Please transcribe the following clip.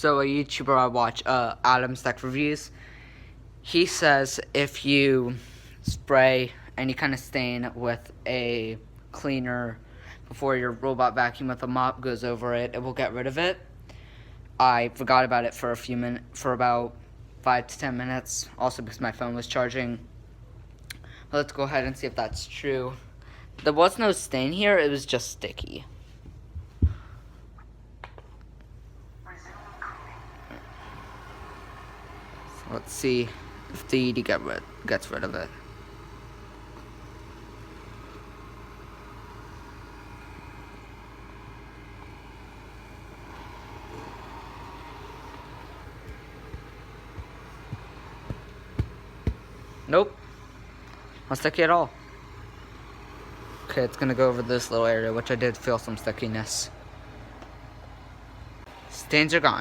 So a YouTuber I watch, Adam's Tech Reviews, he says if you spray any kind of stain with a cleaner before your robot vacuum with a mop goes over it, it will get rid of it. I forgot about it for for about 5 to 10 minutes, also because my phone was charging. Let's go ahead and see if that's true. There was no stain here, it was just sticky. So let's see if the ED gets rid of it. Nope. Not sticky at all. Okay, it's gonna go over this little area, which I did feel some stickiness. Stains are gone.